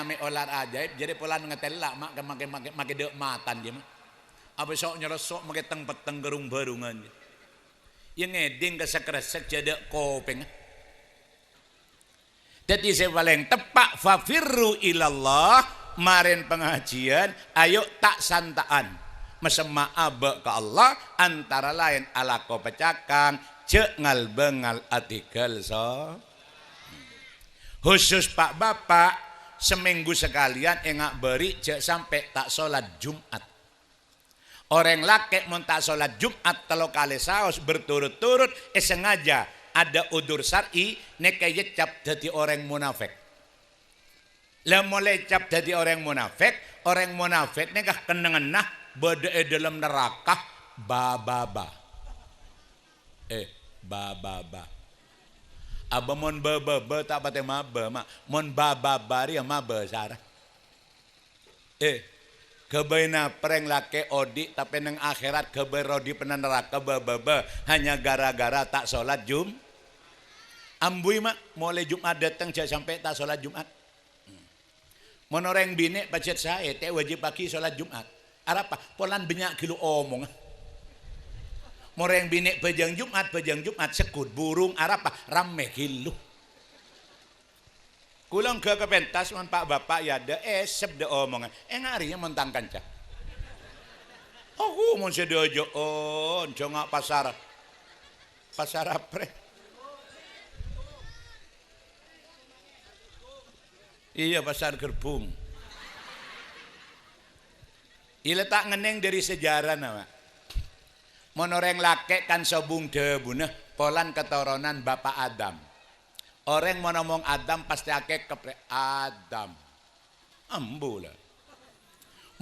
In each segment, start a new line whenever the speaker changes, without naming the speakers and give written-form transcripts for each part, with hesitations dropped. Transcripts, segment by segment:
nyame olar ajaib jadi polan ngetelak mak make dek matan dia mah. Apa sok nyerosok make teng peteng gerung barungan. Yang ngeding kesek-kesek jadi kopeng. Jadi saya paling tepak fafirru ilallah marin pengajian ayo tak santaan mesema abe ke Allah antara lain ala ko pecakang cengal bengal artikel so khusus Pak Bapak seminggu sekalian engak beri cek sampai tak sholat Jumat. Orang laki mun tak sholat Jumat telo kali saos berturut-turut sengaja ada udur syar'i nek cap dadi orang munafik. Lah mulai cap dadi orang munafik nek kenengenah bade dalam neraka bababa. Bababa. Aba mon bababa tak pate maba mak mon bababari maba sarah. Kebaina pereng lake odi tapi neng akhirat keberodi pena neraka bababa hanya gara-gara tak sholat ambui mak mulai Jumat datang sampai tak sholat Jumat. Monoreng bini pacet saya teh wajib pagi sholat Jumat. Arapa polan banyak kilo omong. Moreng bini pejang Jumat sekut burung arapa rame kilo. Kulang ke pentas man Pak Bapak ya ada esep de omongan. Ngarinya mentang kanca. Aku mau sedojo ngak pasar apre. Iya pasar gerbung. Ila tak ngeneng dari sejarah nama. Monoreng lake kan sobung debuneh polan keturunan Bapak Adam. Orang mau ngomong Adam pasti akeh kepre Adam. Ambulah.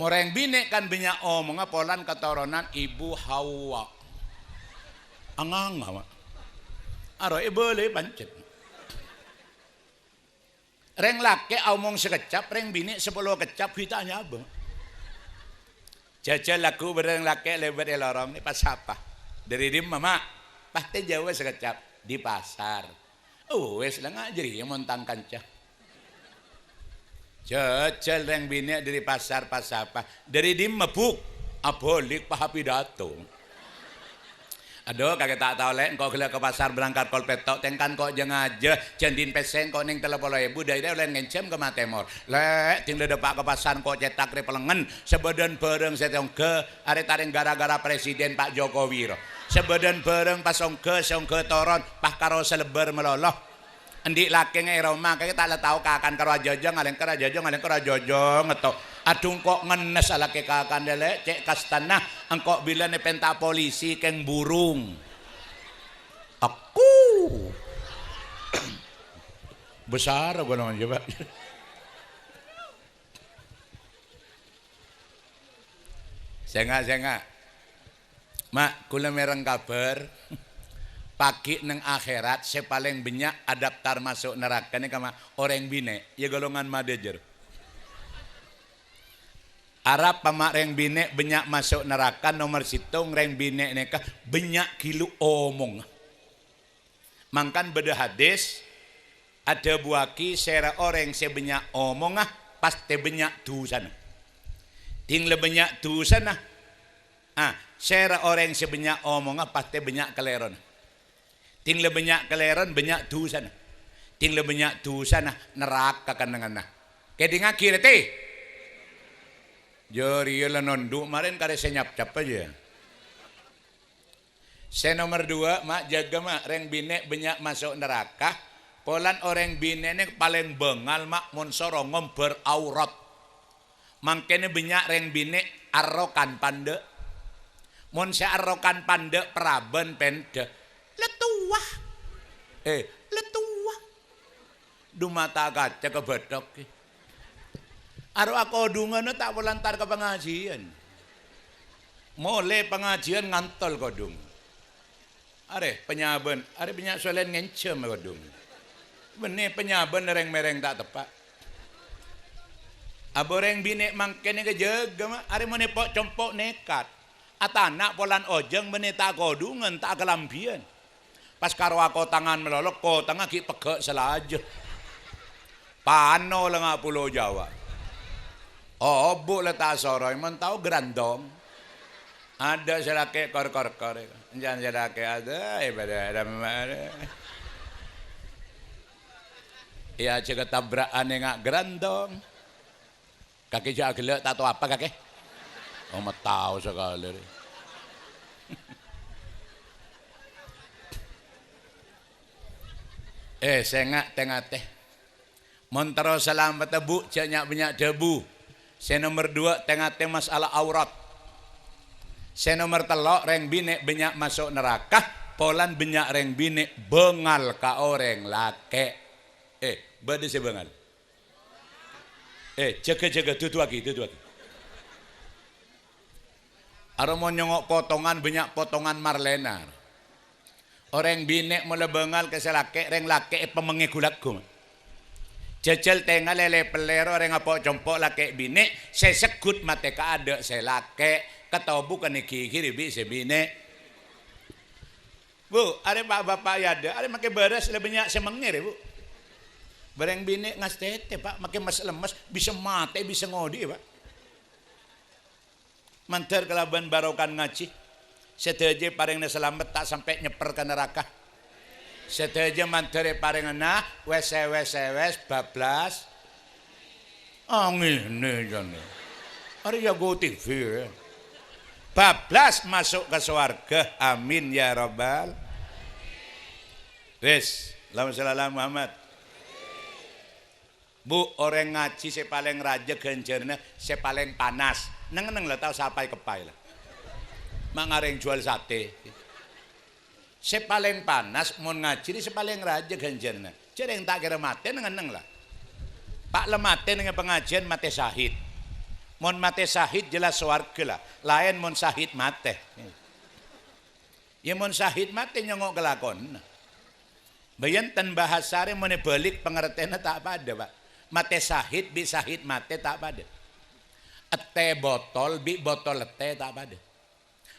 Moreng bini kan banyak omong polan keturunan Ibu Hawa. Angang mak. Aro boleh pancet. Reng lake omong sekecap, reng bini 10 kecap hitanya abang. Jajal lagu bereng lake lebar lorong ini pas apa? Dari dim mama pasti Jawa sekecap di pasar. Wes lah ngajari yang montang kancah. Jajal reng bini dari pasar pas apa? Dari dim mabuk abolik pahapidato. Aduh kakek tak tahu lek engkau gila ke pasar berangkat kol petok tengkan kok jeng aja jandin pesen kok ning 30.000 dari oleh ngencem ke Matemor lek ting depak ke pasar kok cetak repelengen sebadan bareng setong ke are-taring gara-gara presiden Pak Jokowi sebadan bareng pas songke toron pas karo selebar meloloh endik laki ngeroma kakek tak tahu kakan karo ajajong ngaleng karo ajajong ngetok adung kok ngenes ala ke kakan dele cek kastana engkok bila ne penta polisi keng burung aku besar gua nang coba senga mak kula mereng kabar pagi neng akhirat saya paling banyak adaptar masuk neraka ini kama orang bine ya golongan manajer Arab pamak reng bine banyak masuk neraka nomor situng reng bine nekah banyak kilo omong mangkan beda hadis ada buaki sera orang sebanyak omong pasti banyak dusana ting banyak dusana sera orang sebanyak omong pasti banyak keleron ting banyak keleron banyak dusana ting banyak dusana neraka kanangan keding akhir teh jori lah nonduk kemarin kare senyap-cap aja. Saya nomor 2 mak jaga mak reng bine banyak masuk neraka. Polan orang bine ini paling bengal mak mun sorongom beraurat. Mangkene banyak reng bine arrokan pande. Mun saya arrokan pande peraben pende. Letuah. Letuah. Dumata kaca kebedok. Aro aku odungan tak polantar ke pengajian. Mulai pengajian ngantol kodung. Are penyaban, are banyak soalan ngencem kodung. Benih penyaban mereng-mereng tak tepat. Aboreng bini mangkene kejaga mah, are mene pok compok nekat. Atanak polan ojeng benih tak kodungan tak kelampian. Pas karo aku tangan melolok ko tengah ki pegek selaja. Pano lang nga Pulau Jawa. Oh, bu letak soroy, man tahu gerandong. Ada selake kor. Jangan selake ada, ada. Ya cek tabrakan yang gerandong. Kaki jaga tak tahu apa kaki. Oh, mau tahu sekali. Sengak tengah teh. Montero selamat tebu, banyak banyak debu. Saya nomor 2 tengah teh masalah aurat. Saya nomor 3 reng bine banyak masuk neraka. Polan banyak reng bine bengal ka orang lake. Bade si bengal. Jaga tutu lagi. Aro mau nyongok potongan banyak potongan Marlena. Orang bine mulai bengal ke selake reng lake pemengi gulaku. Jajal tengah lele pelero orang apa compok lake bine saya sekut mate ka ada saya lake ketau bukan kiri bi saya bine. Bu, ada bapak ya ada makai beras lebih banyak semengir bu. Bareng bine ngas tete pak makai mas lemes bisa mate bisa ngodi pak. Mantar kelaban barokan ngaji. Seteje paring selamat tak sampai nyeper ke neraka. Seteje mantare paring na wes bablas. Angin jane. Ari ya go TV. Bablas masuk ke surga. Amin ya rabbal. Wes, Allahumma shalli ala Muhammad. Bu, orang ngaji saya paling raja genjernya, saya paling panas. Neng lah tahu sapai kepai lah. Mangareng jual sate. Saya paling panas mau ngaji ini saya paling raja ganjarnya. Jadi yang tak kira mati neng lah. Pak lemate dengan pengajian mati sahid. Mon mati sahid jelas warga lah. Lain mon sahid mati. Ya mon sahid mati nyongok kelakon. Bayantan bahasare mon balik pengertiannya tak pada pak. Mati sahid bi sahid mati tak pada. Ete botol bi botol ete tak pada.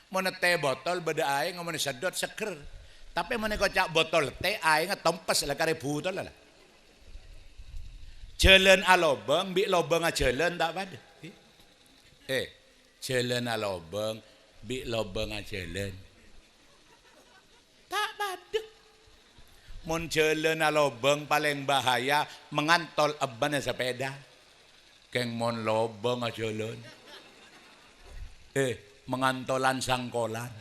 Mana teh botol beda air ngomong sedot seger. Tapi mana kocak botol teh air ngetempes lah kare butol lah. Jalan alobang bi lobang jalan tak pada. Jalan alobang bi lobang jalan. Tak pada. Mon jalan alobang paling bahaya mengantol eban sepeda. Keng mon lobang jalan. Mengantolan sangkolan.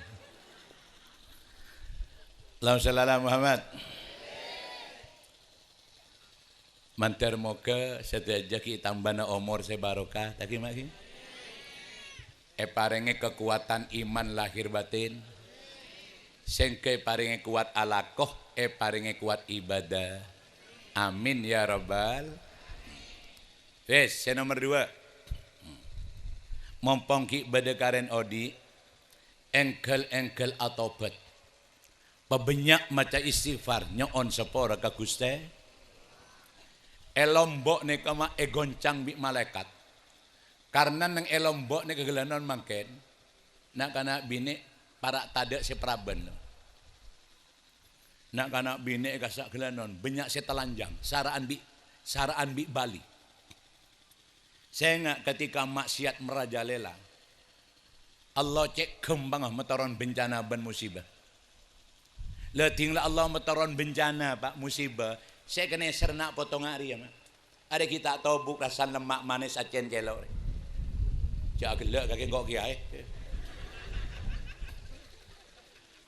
Allahumma shalli ala Muhammad. Mantar moga sedaja ki tambana umur se barokah taki maki. Parenge kekuatan iman lahir batin. Sengke parenge kuat alakoh, parenge kuat ibadah. Amin ya rabbal. Wes, nomor 2. Mompongki bedekaren odi engkel atobat pebenyak maca istighfar nyon sepora ka Guste elombok ne kama goncang bi malaikat karena neng elombok ne kegelanon mangken nak kana bini para tada si praben nak kana bini kasak gelanon benyak si telanjang saraan bi Bali. Saya ingat ketika maksiat merajalela Allah cek kembang metoron bencana ban musibah. Letinglah Allah metoron bencana pak musibah. Saya kena sernak potong hari ya mak. Ada kita tahu buk rasan lemak manis acen kelor. Cak gelak kaki kok kiai.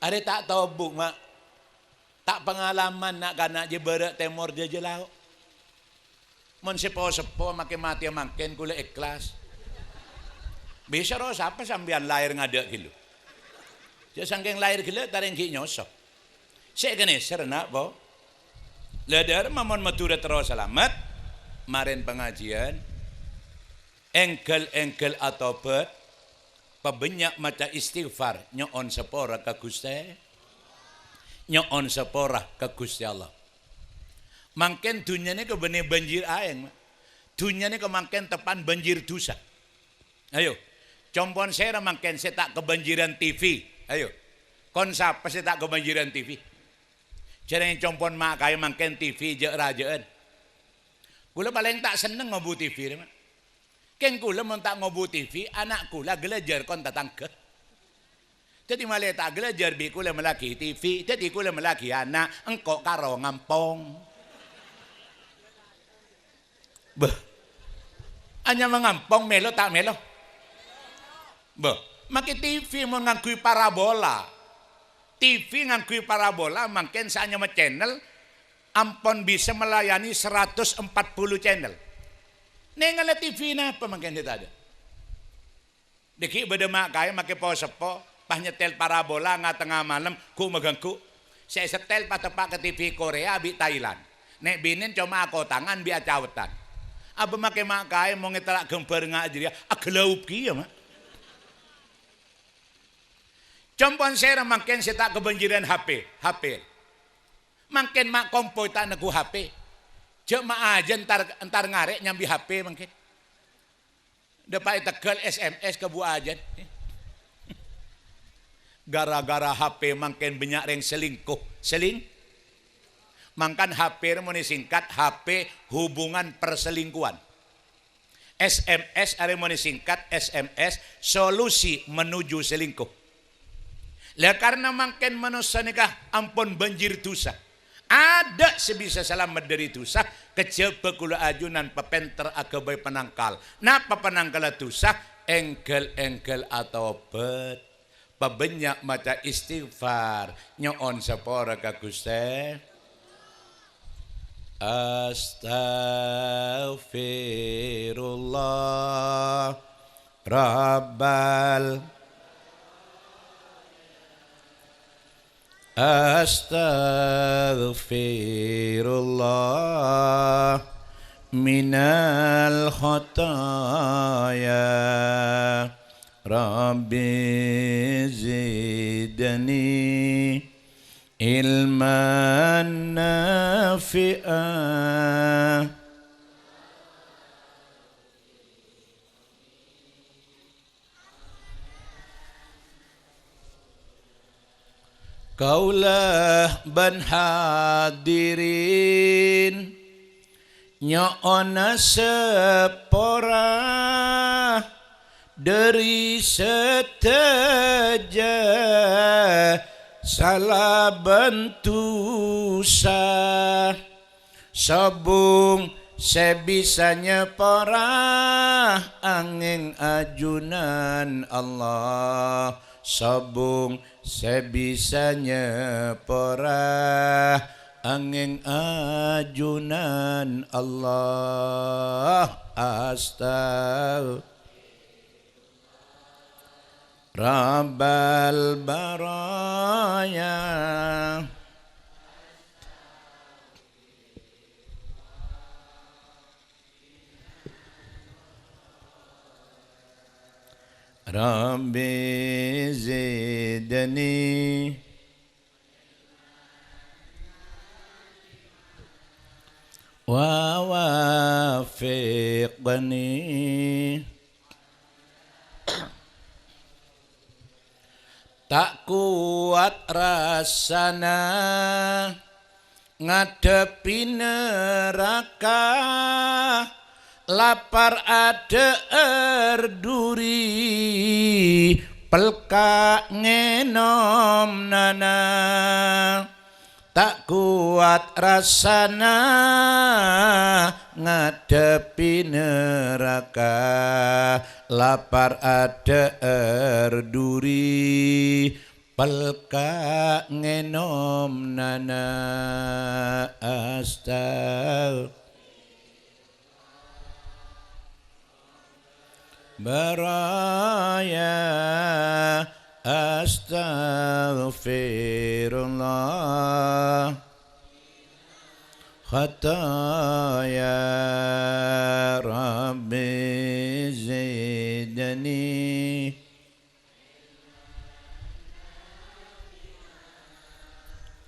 Ada tak tahu buk mak. Tak pengalaman nak kanak je berak temor je lauk. Mon sepo makin mati makin kule ikhlas. Bisa roh siapa sambian lahir ngadak gitu. Jadi sangking lahir gila taring ki nyosok. Saya kene serna bo. Ladar mamon matura terus selamat. Marin pengajian. Engkel atobat. Pebenyak maca istighfar nyon sepora ka Gusti. Nyon sepora ka Gusti Allah. Mangken dunia ini kebenih banjir aeng. Dunia ini kemangken tepan banjir dosa. Ayo. Compon saya mangken saya tak kebanjiran TV. Ayo. Kon siapa saya tak kebanjiran TV. Jadi compon mak kaya mangken TV je rajaan. Kula paling tak seneng ngobu TV. Keng kula mun tak ngobu TV, anak kula gelejar kon tatangke. Jadi malah tak gelejar bi kula melaki TV, jadi kula melaki anak engkok karo ngampong. Beh. Anya mengampong melo tak melo. Beh, make TV mun ngangkui parabola. TV ngangkui parabola makin saanya channel ampon bisa melayani 140 channel. Nengala TV na apa makin dia ada. Deki beda mak kaya make po sepo pas nyetel parabola nga tengah malam ku megangku. Saya setel patepak ke TV Korea bi Thailand. Nek binin cuma aku tangan bi acawetan. Aba make mak kaya mau ngetelak gambar nga aja agelaup ki ya mak. Compon saya makin saya tak kebanjiran HP. Makin mak kompoi tak nagu HP. Cek mak aja entar ngarek nyambi HP makin. Dapat tegal SMS ke bu aja. Gara-gara HP makin banyak yang selingkuh. Makan HP mau disingkat HP hubungan perselingkuhan. SMS ada mau disingkat SMS solusi menuju selingkuh. Lah karena makin manusia nikah ampun banjir dosa. Ada sebisa selamat dari dosa kejaba kula ajunan pepenter agabai penangkal. Napa penangkal dosa? Engkel atau bet. Pabanyak maca istighfar nyoon sapora ka Gusti. Astaghfirullah Rabbal Astaghfirullah minal khataya Rabbi zidni ilman nafi'ah. Kaulah ban hadirin nyoona sepora dari seteja salah bentusa sabung sebisanya para angin ajunan Allah sabung sebisanya para angin ajunan Allah astagfirullah Rabbal baraya Rabbi zidni wa wafiqni tak kuat rasana ngadepi neraka lapar ada erduri pelka ngenom nana tak kuat rasana ngadepi neraka lapar ada erduri pelka ngenom nana astagfirullah baraya astaghfirullah khataya rabbi zidni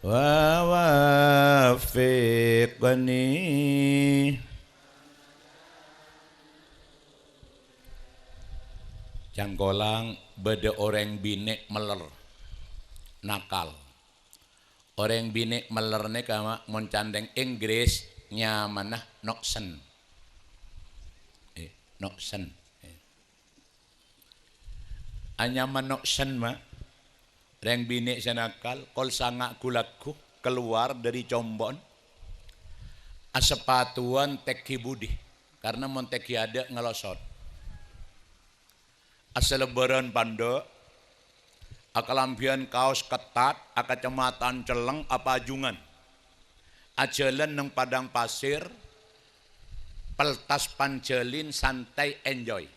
wa wafiqni. Cangkolang beda orang bine meler nakal. Orang bine meler ne kama moncandeng Inggris nyamanah noksen. noksen. Anyaman noksen mah reng bini senakal kol sangak gulaku keluar dari combon asepatuan teki budi karena mon teki ada ngelosot aselebaran pando akalampian kaos ketat akacamatan celeng apa ajungan ajalan neng padang pasir peltas panjelin santai enjoy.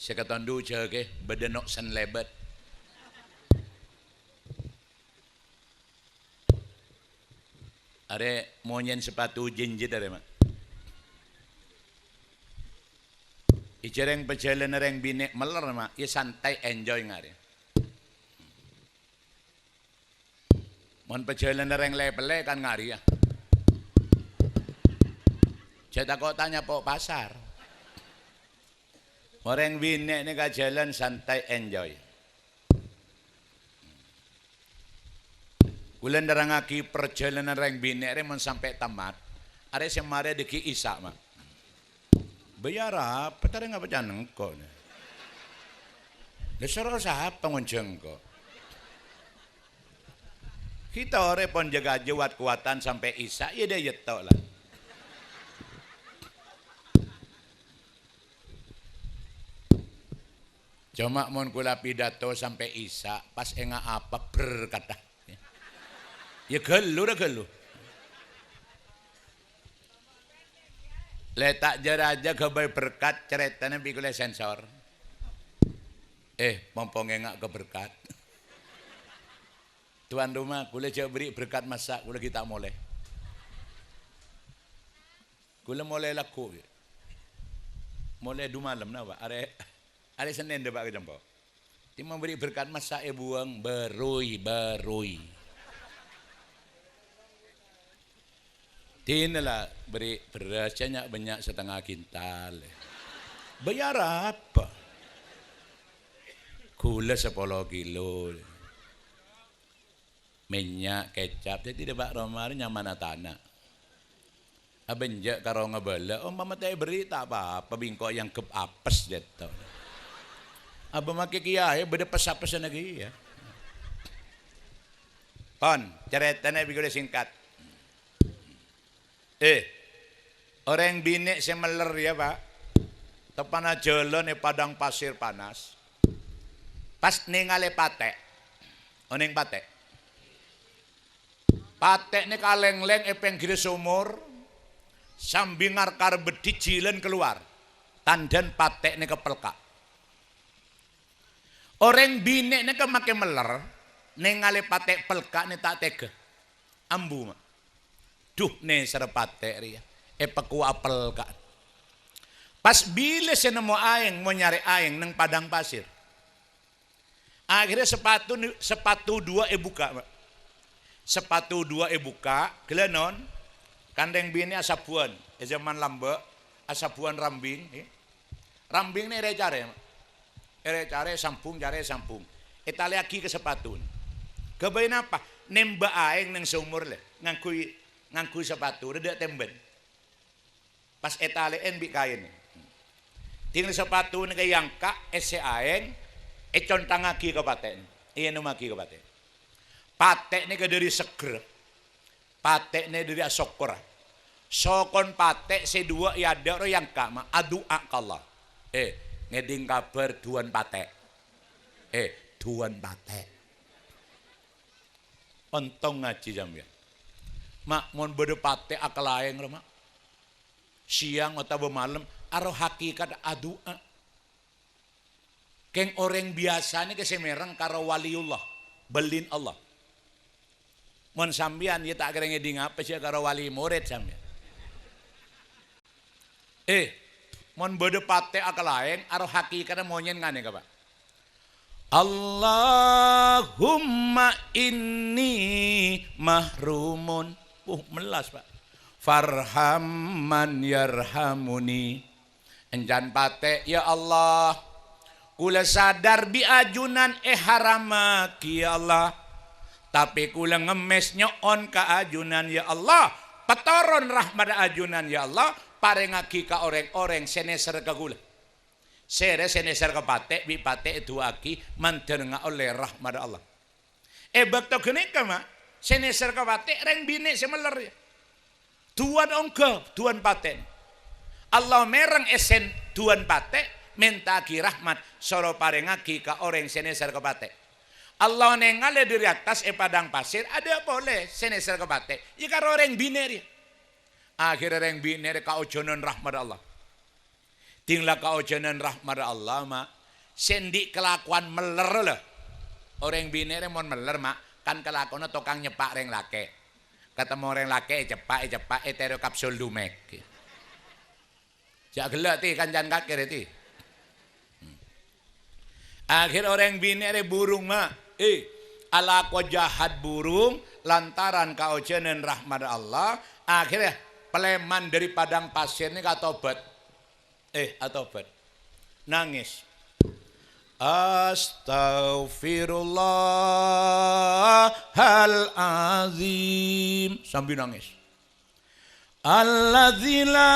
Saya kata ndu ke bedenok sen lebet. Are monyen sepatu jinjit are mak. Icereng perjalanan reng binek meler mak, ya santai enjoy ngare. Mon perjalanan reng lepele kan ngari ya. Saya kok tanya pok pasar. Orang binek ni ka jalan santai enjoy. Kulen darangaki perjalanan reng binek remon sampai tamat. Are semare deki isa mak. Bayar apa? Tadi ngapa janeng kok? Lesoro sahab pengunjung kok. Kita ore pon jaga jawat kuatan sampai isa, ya dia yetok lah. Cuma mon kula pidato sampai isa pas enga apa berkata ya gelu dah gelu letak jaraja kebai berkat ceritanya bikule sensor pompong enga ke berkat tuan rumah kula jauh beri berkat masak kula kita mulai kula mulai laku mulai 2 malam na pak ada Senin dah pak kejampo. Dia memberi berkat masak buang berui. Tinalah beri berasnya banyak setengah kintal. Bayar apa? Gula 10 kilo. Minyak, kecap, dia tidak pak romar nyaman tanah. Abenjak karo ngebala, mama teh beri tak apa-apa bingko yang kep apes jatuh. Aba make kiai beda pesap-pesan lagi ya. Pon, ceritanya bigule singkat. Orang binek semeler ya pak. Tepana jalan di padang pasir panas. Pas ningale patek. Oning patek. Patek ini kaleng-leng epeng gire sumur. Sambingar karbedi jilen keluar. Tandan patek ini kepelkak. Orang binek ni kan makin meler, nengale patek pelkak ni tak tega, ambu mak, duh ne serpatek ria, paku apel kak. Pas bila saya nemu aing, mau nyari aing neng padang pasir, akhirnya sepatu 2 buka mak, sepatu 2 buka, kelenon, kandeng bini asapuan, zaman lamba, asapuan rambing, rambing ni recare mak. Care sampung. Itali aki ke sepatu. Kebayin apa? Nemba aing neng sumur le. Ngangkui sepatu. Reda temben. Pas etali bi kain. Tinggal sepatu ni kayang ka ese aing. Contang aki ke paten. Iya numaki ke paten. Patek ni ke dari seger. Patek ni dari asokora. Sokon patek sedua yada ro yang kama. Adu akallah. Ngeding kabar duan patek. Duan patek. Ontong ngaji jamnya. Mak mon bede patek akal aing mak. Siang atau malam aro hakikat adua. Keng orang biasa ni kesemerang karo waliullah, belin Allah. Mon sambian ya tak kira ngeding apa sih karo wali murid sambian. Mon bede pate akal lain aro hakikatnya monyen ngane ka Pak. Allahumma inni mahrumun. Melas Pak. Farhamman yarhamuni. Enjan pate ya Allah. Kula sadar bi ajunan haramaki ya Allah. tapi kula ngemes nyoon ka ajunan ya Allah, petoron rahmat ajunan ya Allah, parengagi ka orang-orang seneser ka kula. Sere seneser ka pate, bi pate duagi mandenga oleh rahmat Allah. Bakto gene ka mak, seneser ka pate reng bine semeler ya. Tuan ongko, tuan paten. Allah mereng esen tuan pate, mentagi rahmat soro parengagi ka orang seneser ka pate. Allah nengale dari atas padang pasir ada boleh seneser ke bate. Ya karo orang biner ya. Akhirnya orang biner kaujonan rahmat Allah. Tinglah kaujonan rahmat Allah mak. Sendi kelakuan meler lah. Orang biner mon meler mak. Kan kelakuannya tukang nyepak reng lake. Ketemu orang lake cepak tero kapsul dumek. Jak gelak ti kancan kakir ti. Akhir orang biner burung mak. Ala ko jahat burung lantaran kaujenan rahmat Allah, akhirnya peleman dari padang pasir ini katobat. Atobat. Nangis. Astaghfirullahalazim sambil nangis. Alladzi la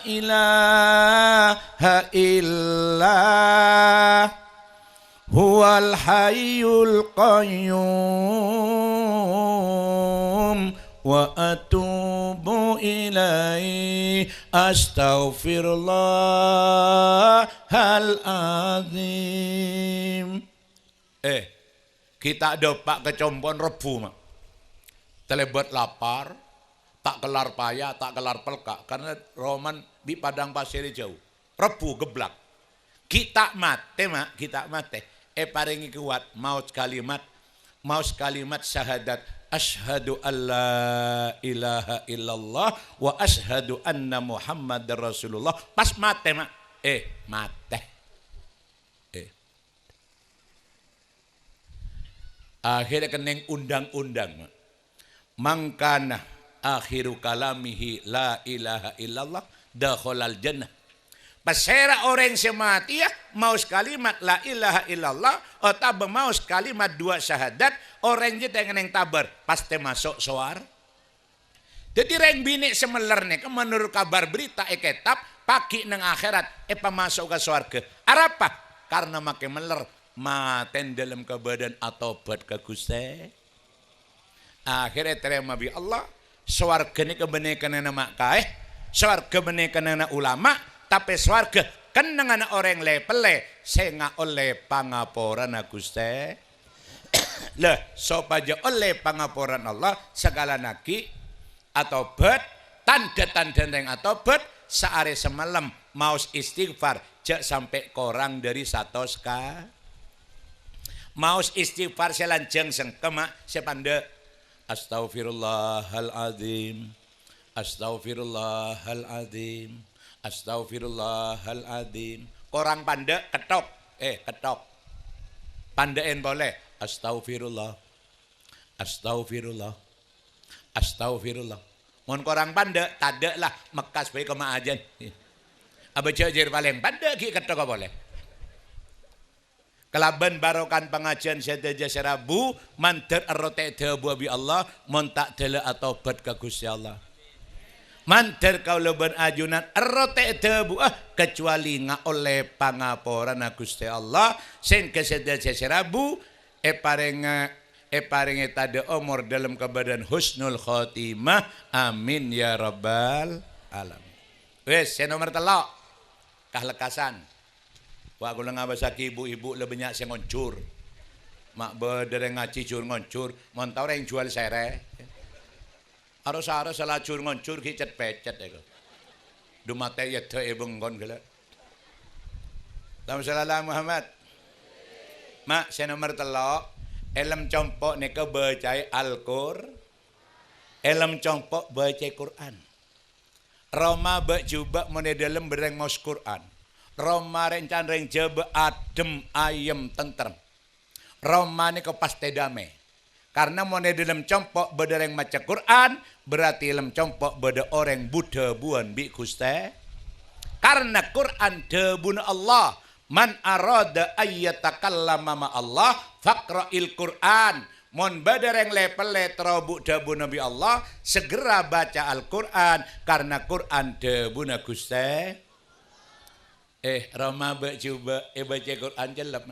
ilaha illallah huwal hayyul qayyum wa atubu ilaihi astaghfirullahalazim. Kita dopak kecompon rebu mak. Telebet lapar, tak kelar payah, tak kelar pelkak karena roman di padang pasir jauh. Rebu geblak. Kita mate mak, kita mate. Paringi kuat maus kalimat syahadat asyhadu alla ilaha illallah wa asyhadu anna muhammadar rasulullah. Pas mate mak, mate. Akhirnya keneng undang-undang mak. Mangkana akhiru kalamihi la ilaha illallah dakhalal jannah. Pasera orang semati ya maus kalimat la ilaha illallah atau maus kalimat dua syahadat orang jeta yang tabar pasti masuk soar. Jadi reng bini semeler nih menurut kabar berita ketap pagi nang akhirat masuk ke surga. Arapa? Karena make meler maten dalam kebadan atau buat ke Gusti. Akhirnya terima bi Allah surga ini kebenekan nama kaeh surga benekan nama ulama. Tapi swarga kenangan orang lepele senga oleh pangaporan Gusti. Lah sopaja oleh pangaporan Allah segala naki atau bet tanda-tanda yang atau bet seare semalam maus istighfar jak sampai korang dari satos ka. Maus istighfar selanjang sengkema sepanda astaghfirullahaladzim astaghfirullahaladzim astaghfirullahaladzim. Korang pandek ketok. Ketok. Pandein boleh. Astaghfirullah. Astaghfirullah. Astaghfirullah. Mun korang pandek, tadek lah. Mekas baik kema ajan. Aba jajir paling pandek ki ketok boleh. Kelaban barokan pengajian sedaja serabu. Mantar erote debu abi Allah. Montak dele atau bat ke Gusti Allah. Mantar kau leban ajunan erote debu kecuali nga oleh pangaporan Gusti Allah sen kesedaja serabu paring tade umur dalam kebadan husnul khotimah amin ya rabbal alamin. Wes nomor telok kahlekasan wa kula ngabasaki ibu-ibu le banyak sing ngoncur mak bedereng ngaji jur ngoncur montau yang jual sere. Aros-aros selacur ngoncur kicet pecet ya kok. Dumate ya teh benggon gila. Sallallahu Muhammad. Mak saya nomor telok. Elem compok nika bacai Al-Qur. Elem compok bacai Quran. Roma bak jubak mone dalem bereng maus Quran. Roma rencan reng jaba adem ayem tentrem. Roma nika pasti damai. Karena mone dalam compok bedereng maca Quran berarti dalam compok beda orang Buddha buan bi Gusti. Karena Quran debun Allah Man arada ayyatakallama ma Allah faqra'il Qur'an. Mon badereng lepele terobuk debu Nabi Allah, segera baca Al-Qur'an karena Qur'an debu na Gusti. Roma coba baca Qur'an jelek.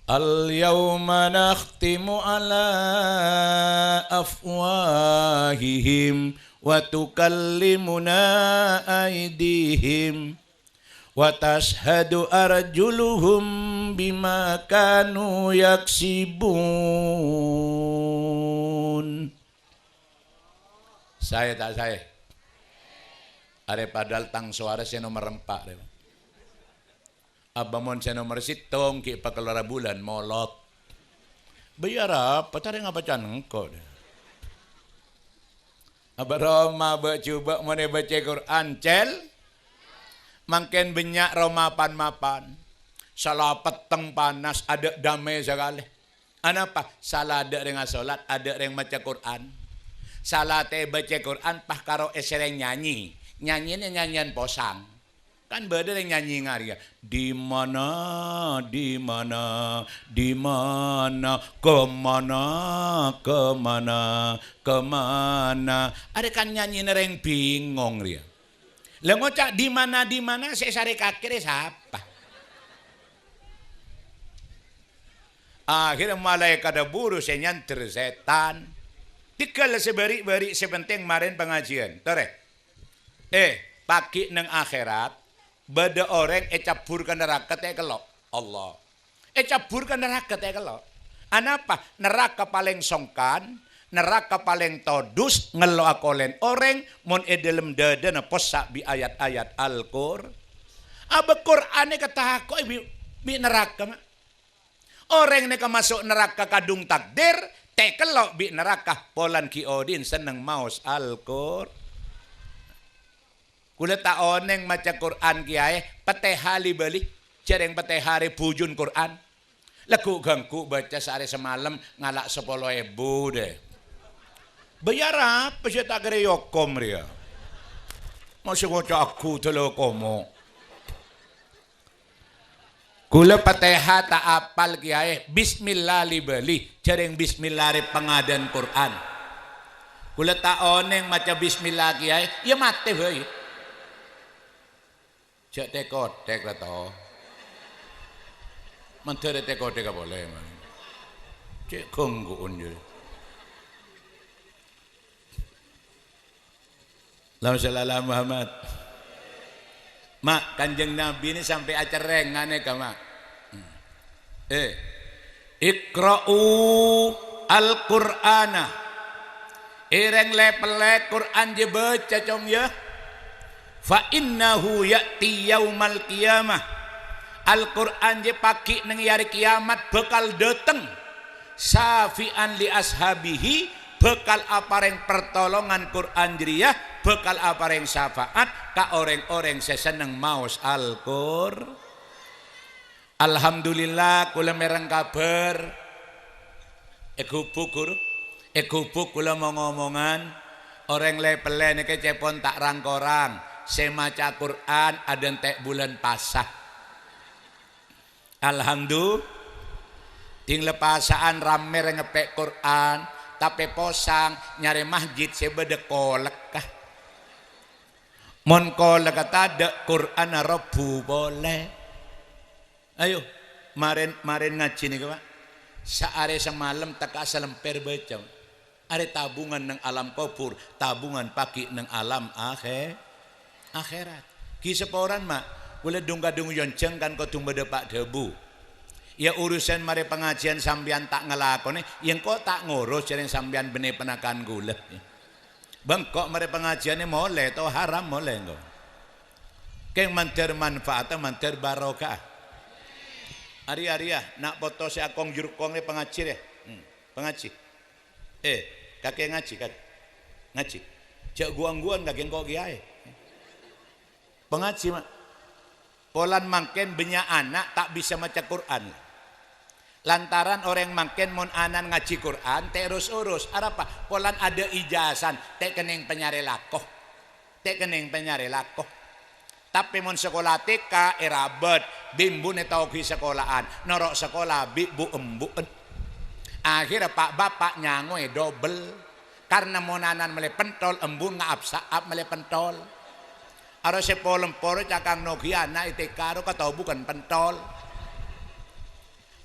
Al-yawma nakhtimu ala afwahihim wa tukallimuna aydihim wa tashhadu arjuluhum bima kanu yaksibun. Saya tak saya. Are padahal tang suara saya nomor 4. Abamon saya nomor sitong ki pakelara bulan molot. Bayar apa tadi ngabacan engkau. Abaroma coba mau baca Quran cel. Mangken benyak romapan mapan. Salah peteng panas ada damai sekali. Anapa? Salah ada dengan solat, ada yang baca Quran. Salah teh baca Quran pah karo esereng nyanyi. Nyanyinya nyanyian posang. Kan beda yang nyanyi ngaria. Di mana, di mana, di mana, kemana, kemana, kemana. Ada kan nyanyi nereng bingung dia. Lah ngocak di mana saya sare kakek siapa? Akhirnya malaikat ada buru saya nyanter setan. Tikal seberi-beri sepenting kemarin pengajian. Tore. Pagi nang akhirat bada orang cabur ke neraka teh kelok. Allah. Cabur ke neraka teh kelok. Anapa? Neraka paling songkan. Neraka paling todus ngelo akolen orang mon edelem dadana posak bi ayat-ayat Al-Qur'an. Aba Qur'ane kata kok bi neraka mah. Orang ne masuk neraka kadung takdir teh kelok bi neraka polan Ki Odin seneng maos Al-Qur'an. Kula tak oneng maca Qur'an kiai peteh hali bali cereng peteh hari bujun Qur'an. Lagu gangku baca sehari semalam ngalak 10.000 deh. Bayar apa saya tak kira yokom dia. Masih kocak aku telekomo. Kula pateha tak apal kiai. Bismillah libeli. Jareng bismillah re pengadan Quran. Kula tak oneng maca bismillah kiai. Ya mati hei. Cek tekotek lah toh. Menteri tekotek boleh man. Cek kongguun je. Allahumma Muhammad. Mak Kanjeng Nabi ini sampai acara ngane ka mak. Iqra'u al-Qur'ana. Ireng lepelek Quran je baca cong ya. Fa innahu ya'ti yaumal qiyamah. Al-Qur'an je pagi nang hari kiamat bakal dateng. Safi'an li ashabihi, bekal apareng pertolongan Quran jriyah, bekal apareng syafaat ka orang-orang seseneng maos Al-Qur'an. Alhamdulillah kula mereng kabar. Ekubuk guru. Ekubuk kula mau ngomongan orang lepele niki cepon tak rangkorang. Semaca Quran ada entek bulan pasah. Alhamdulillah. Ting lepasaan rame ngepek Quran, tapi posang nyari masjid sebeda kolek kah. Mon kolek kata ada Quran Arabu boleh. Ayo, marin ngaji nih Pak. Saare semalam tak selemper baca. Are tabungan nang alam kubur, tabungan pagi nang alam akhirat. Kiseporan mak, boleh dung-dung yonceng kan kau tumba depak debu. Ya urusan mari pengajian sambian tak ngelakoni, yang kok tak ngurus jadi sambian benih penakan gula. Bengkok mari pengajiannya boleh atau haram boleh enggak? Keng manter manfaat manter barokah. Ari-ari ya, nak foto si akong jurukong ni pengaji ya, pengaji. Kakek ngaji kak, ngaji. Cak guang-guang kakek kok kiai. Pengaji mak. Polan mangken banyak anak tak bisa maca Quran. Lantaran orang mangken mon anan ngaji Quran terus urus. Apa? Polan ada ijazah, tek kening penyare lakoh. Tek kening penyare lakoh. Tapi mon sekolah TK rabet, bimbune tau ki sekolahan, norok sekolah bu embuen. Akhirnya pak bapak nyangoy double. Karena monanan mele pentol embun ngaap saap mele pentol. Aro sepolem poro cakang Nokia na itekaro katau bukan pentol.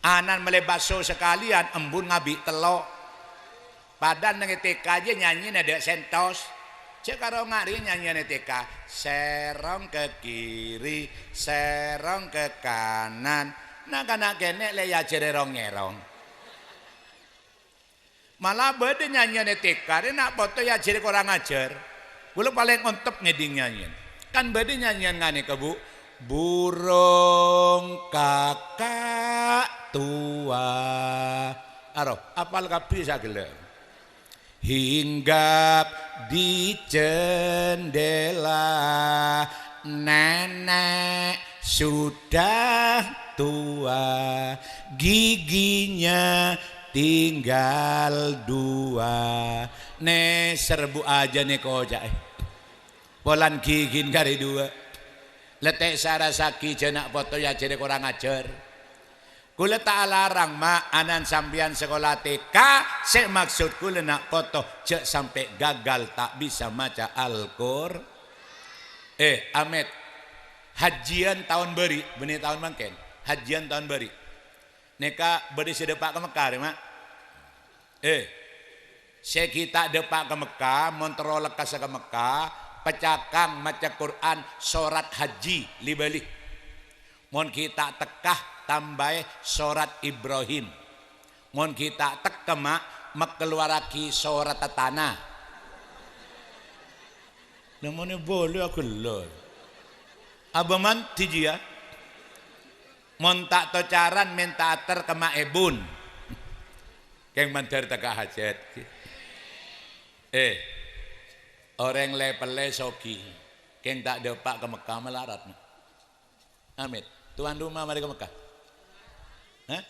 Anan mele baso sekalian embun ngabi telok. Padan nang TK aja nyanyi ada sentos. Cek karo ngari nyanyi TK. Serong ke kiri, serong ke kanan. Nah kana kene le ya jererong nyerong. Malah bade nyanyian TK, nak foto ya jadi kurang ajar. Gue paling ontep ngeding nyanyian. Kan bade nyanyian ngane ke bu, burung kakak tua. Aro, apal kapi sagele. Hinggap di jendela, nenek sudah tua, giginya tinggal 2. Ne serbu aja nih koja. Polan gigin kari 2. Letek sarasaki jenak foto ya jadi kurang ajar. Kula tak larang mak anan sambian sekolah TK. Sek maksud kula nak foto cek sampai gagal tak bisa maca Al-Qur'an. Amet hajian tahun beri, benih tahun mangken. Hajian tahun beri. Neka beri sedepak ke Mekah, mak. Saya kita depak ke Mekah, montrol lekas ke Mekah, pecakang maca Quran, surat haji libalik. Mon kita tekah tambah surat Ibrahim. Mon kita tekema mekeluaraki surat tanah. Namanya boleh aku lor. Abaman tijia. Montak tocaran minta ater ke maebun. Keng mandar tegak hajat. Orang lepele soki. Keng tak depak ke Mekah melarat. Amin. Tuan rumah mari ke Mekah. Hah?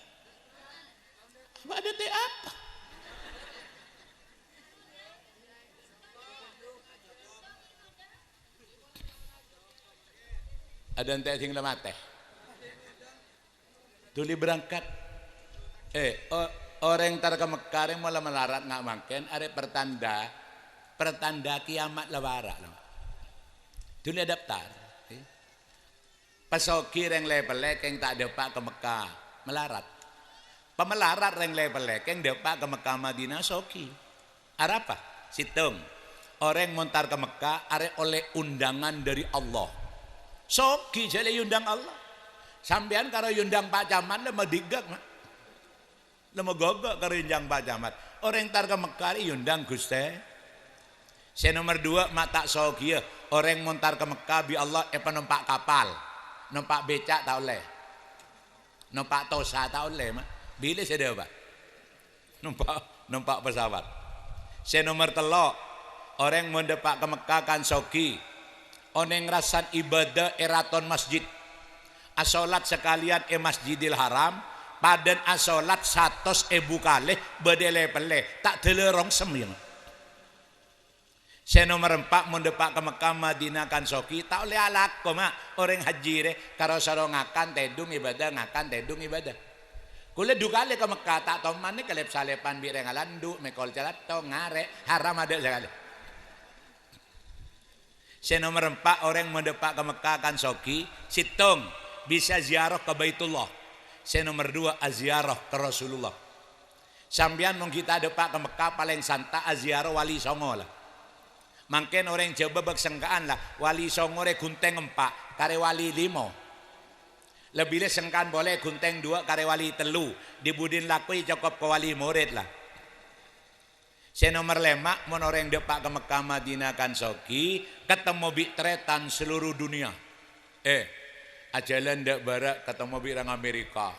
Apa ada teh apa? Ada ente sing lemah teh. Tuli berangkat. Orang tar ke Mekah yang malah melarat nggak makan. Ada pertanda kiamat lawara. Tuli daftar. Pesoki yang lepelek yang tak depak ke Mekah melarat. Pemelarat yang lepelek yang depak ke Mekah Madinah soki. Ada apa? Situng. Orang montar ke Mekah are oleh undangan dari Allah. Soki jadi undang Allah. Sampean karo yundang Pak Camat lemah digak mak. Lemah gogok karo yundang Pak Camat. Orang tar ke Mekah yundang Guste. Saya nomor 2 mata sokia. Orang montar ke Mekah bi Allah penompak kapal. Numpak becak tak oleh. Numpak tosa tak oleh mak. Bila saya apa? Numpak pesawat. Saya nomor 3 orang mendepak ke Mekah kan soki. Oneng rasan ibadah eraton masjid. Asolat sekalian Masjidil Haram paden asolat 100.000 kali bedele pele tak telerong semyang. Saya nomor 4 mendepak ke Mekah Madinah kan soki tak oleh alak koma orang haji re karo sarong ngakan tedung ibadah ngakan tedung ibadah. Kule dukale ke Mekah tak tahu mana kelep salepan bireng alandu mekol jalat to ngare haram ada sekali. Saya nomor 4 orang mendepak ke Mekah kan soki situng bisa ziarah ke Baitullah. Saya nomor 2 aziarah ke Rasulullah. Sambian mong kita depak ke Mekah paling santa aziarah Wali Songo lah. Mungkin orang Jawa bersengkaan lah Wali Songo re gunteng 4 kare Wali 5. Lebih sengkaan boleh gunteng 2 kare Wali 3. Dibudin lakui cukup ke Wali murid lah. Saya nomor 5 mon orang depak ke Mekah Madinah kan soki ketemu bitretan seluruh dunia. Ajalan dak barak ketemu birang Amerika,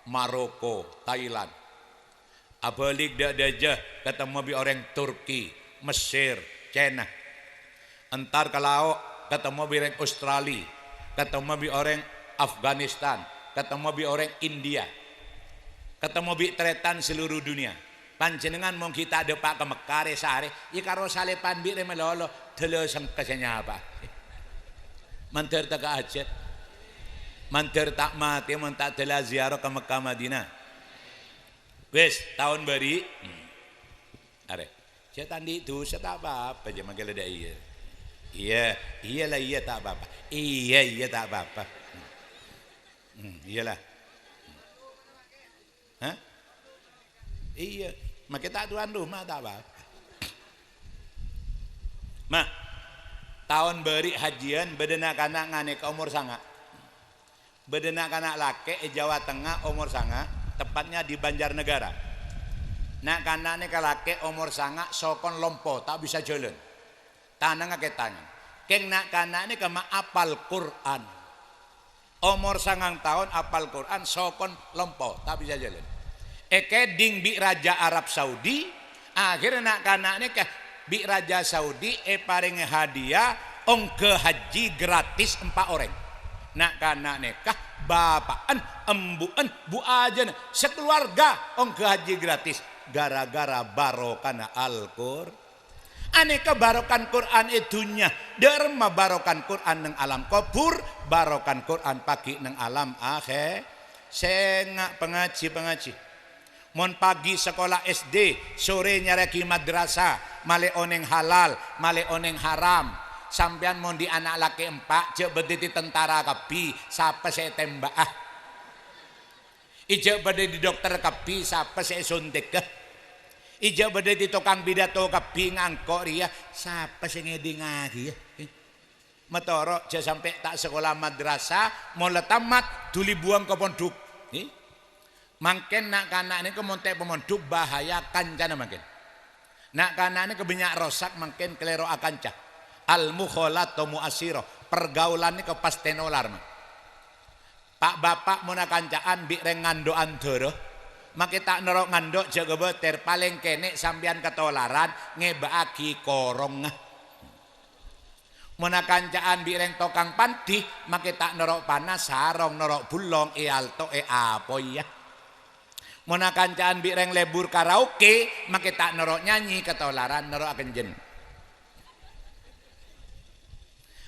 Maroko, Thailand. Abalik dak dajah ketemu bi orang Turki, Mesir, China. Entar kalau ketemu birang Australia, ketemu bi orang Afghanistan, ketemu bi orang India. Ketemu bi tretan seluruh dunia. Panjenengan mau kita depak ke Mekah sehari, ya karo salepan bi melolo, telo kesenya apa? Mantir tak ke Aceh, mantir tak mati, tak telah ziarah ke Mekah Madinah. Wes tahun beri, are, saya tadi itu saya tak apa-apa, aja makin ada iya. Iyalah iya tak apa-apa. Iya tak apa-apa. Iyalah. Hah? Iya, makin tak tuan rumah tak apa-apa. Mak, tahun beri hajian bedenak anak ngane ke umur sanga. Bedenak anak laki Jawa Tengah umur sanga, tepatnya di Banjarnegara. Nak kanane ke laki umur sanga sokon lompo tak bisa jalan. Tanang ke tangan. Keng nak kanane ke apal Quran. Umur sangang tahun apal Quran sokon lompo tak bisa jalan. Eke ding bi Raja Arab Saudi akhirnya nak kanane ke bi Raja Saudi paring hadiah ongke haji gratis 4 orang. Nak kanane kah bapaan embuan bu aja sekeluarga ongke haji gratis gara-gara barokana Al-Qur'an. Aneka barokan Quran itunya derma barokan Quran neng alam kubur, barokan Quran pagi neng alam akhir. Sengak pengaji mon pagi sekolah SD, sore nyareki madrasah, male oneng halal, male oneng haram. Sampean mon di anak laki 4 cek berdiri tentara kapi siapa saya tembak ijek berdiri di dokter kapi siapa saya suntik ijek berdiri di tukang bidato kapi ngangkok ria siapa saya ngeding lagi metoro cek sampai tak sekolah madrasah mau tamat tuli buang ke pondok mangken nak kanak ini ke montek pemondok bahaya kancana mangken nak kanak ini kebanyak rosak mangken kelero akancah al-mukholatu mu'asiro pergaulan ini kepastenolar pak bapak muna kancaan bi reng ngando antara maka tak nerok ngando jaga beter paling kene sambian ketolaran ngebaki korong muna kancaan bi reng tokang pantih maka tak nerok panas sarong nerok bulong alto apa ya muna kancaan bi reng lebur karaoke maka tak nerok nyanyi ketolaran nerok akenjen.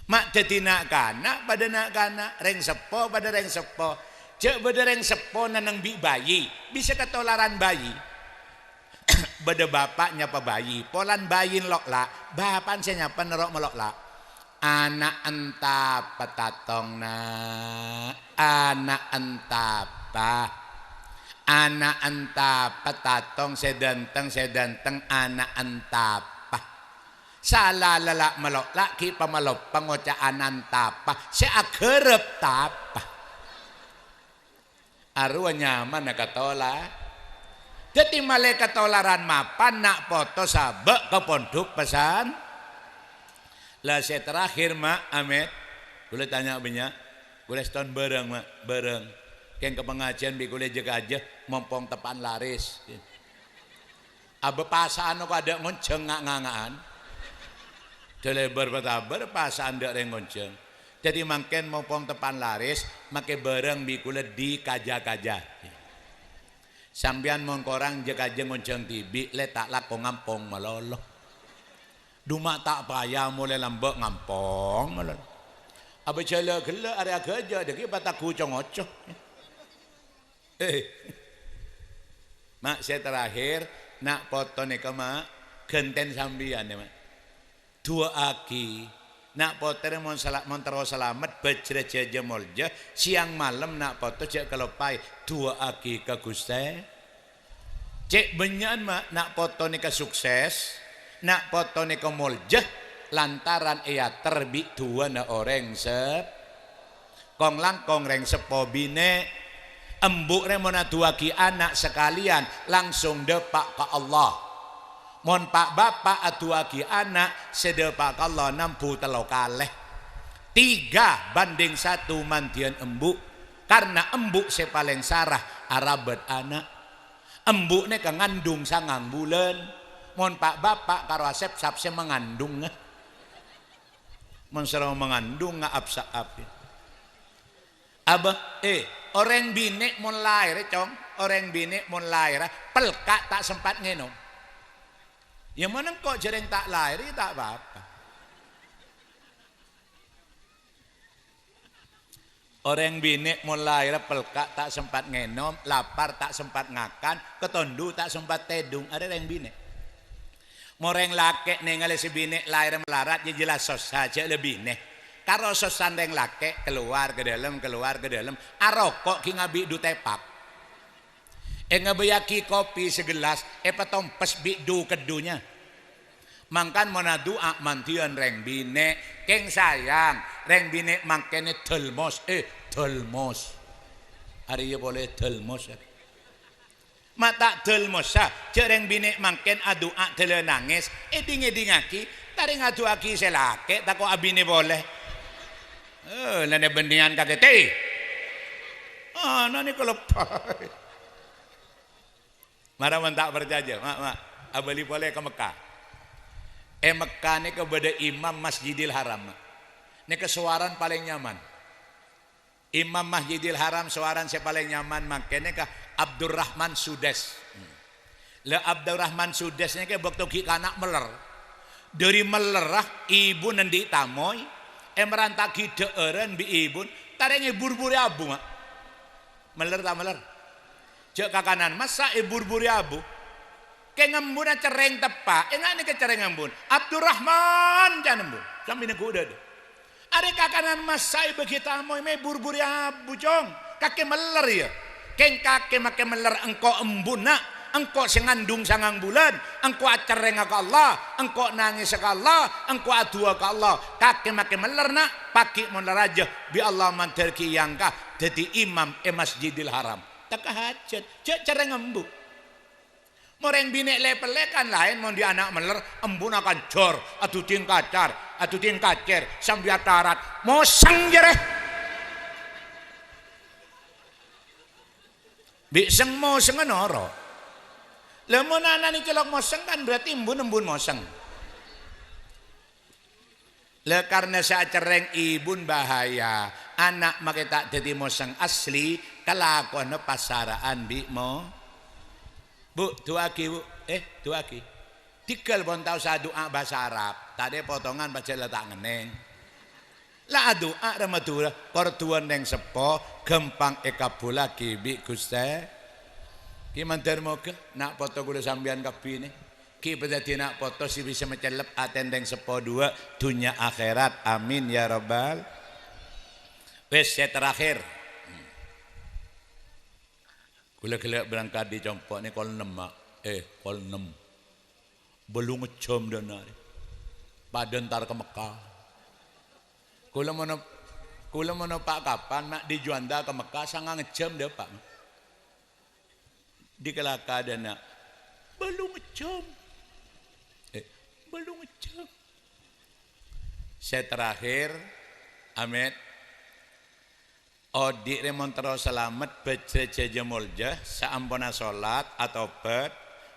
Mak jadi nak kana pada nak kana reng sepo pada reng sepo cek pada reng sepo nanang bi bayi bisa ketolaran bayi pada bapaknya apa bayi polan bayin lok la bapan saya nyapa nerok melok la anak entah petatong na anak entah petatong sedanteng anak entah salah lalak melok laki pamalop pangocaan tapa seakerep tapa arwah nyaman nak katola jadi malaikat tolaran mapan nak foto sabak ke pondok pesan lah saya terakhir mak Amet boleh tanya banyak boleh setahun bareng mak bareng yang ke pengajian bi boleh jaga aja mompong tepan laris abe pasaan kok ada ngonceng ngangaan Delebar batabar pasaan dak rengonceng. Jadi mangken mompong tepan laris make bareng bikule di kaja-kaja. Sambian mon korang jekaje ngonceng tibi letak lako ngampong malolo. Duma tak payah mulai lambek ngampong malolo. Aba jala gela area gaja deki pataku congoco. Mak saya terakhir nak foto nih mak genten sambian ya mak. Dua aki nak poter mon terus selamat bejre jaja molja siang malam nak foto cek kelopai dua aki ke Guste cek benyan mak nak foto nih ke sukses nak foto nih ke molja lantaran ia terbit dua na orang sep kong langkong reng sepobine embuk remona dua ki anak sekalian langsung depak ke Allah. Mon pak bapak atu aki anak sedepak Allah nampu telo kaleh 3:1 mandian embuk karena embuk sepaling sarah arabet anak embuk ne kengandung sangang bulan mon pak bapak karo asep sapse mengandung mon serang mengandung ngapsa api abah orang bini mon lahir cong orang bini mon lahir pelkak tak sempat ngenom. Yang mana kok jereng tak lahir tak apa-apa. Orang bini mulai pelka tak sempat ngenom, lapar tak sempat ngakan, ketondu tak sempat tedung. Ada orang bini. Moreng laki ningali si bini lahir melarat, ya jelas sos saja lebih nih. Karo sosan reng laki keluar ke dalam, arokok ki ngabi du tepak. Ngabayaki kopi segelas, petompes bi du kedunya. Mangkan mana doa mantian reng bine keng sayang reng bine mangkene telmos telmos hari ya boleh telmos mata telmos cereng bine mangken adoa tele nangis dingaki taring aduaki selake tako abine boleh nane bendian kakete nane kelepai maraman tak berjaja mak abali boleh ke Mekah Mekah ni kepada Imam Masjidil Haram. Ni kesuaran paling nyaman. Imam Masjidil Haram suaran saya paling nyaman makanya ke Abdurrahman Sudes. Le Abdurrahman Sudes ni ke waktu ki anak meler. Dari melerah ibu nanti tamoy merantaki deeren bi ibu tarengi burburi abu mak. Meler tak meler. Cek kakanan masa burburi abu. Ke ngembun cereng tepa, enggak nih ke cereng ngembun. Abdurrahman jangan ngembun, sambil nengku udah. Ada kakanan masai begitu amoy me burburi abu jong, kake meler ya. Keng kake make meler engkau embun nak, engkau sengandung sangang bulan, engkau cereng ke Allah, engkau nangis ke Allah, engkau adua ke Allah. Kake make meler nak, paki meler aja. Bi Allah manterki yangka, jadi imam Masjidil Haram. Tak hajat, cereng ngembun. Moreng bini lepelekan lain mau di anak meler embun akan jor atuh ting kacer sambil tarat moseng jereh biseng moseng noro lemon anak ni celok moseng kan berarti embun moseng le karena saat cereng ibun bahaya anak make tak jadi moseng asli kelakuan pasaraan bi mo Bu, tuaki bu, tuaki. Tikel pun tahu saya doa bahasa Arab. Tadi potongan baca letak ngeneng. Lah doa ramatura, kortuan yang sepo, gempang eka pula kibi guste. Ki manter mau ke, nak foto gula sambian kapi ni. Ki berarti nak foto si bisa mencelep aten yang sepo dua, dunia akhirat. Amin ya rabbal. Wes saya terakhir. Gula-gula berangkat di compok ni kol 6 mak. Kol 6. Belum ngecom dan hari. Padan tar ke Mekah. Kula mana pak kapan mak di Juanda ke Mekah sangat ngecom dia pak. Di kelaka dan nak. Belum ngecom. Belum ngecom. Saya terakhir. Amin. Odik remontero selamat baca jemulja saampuna sholat atau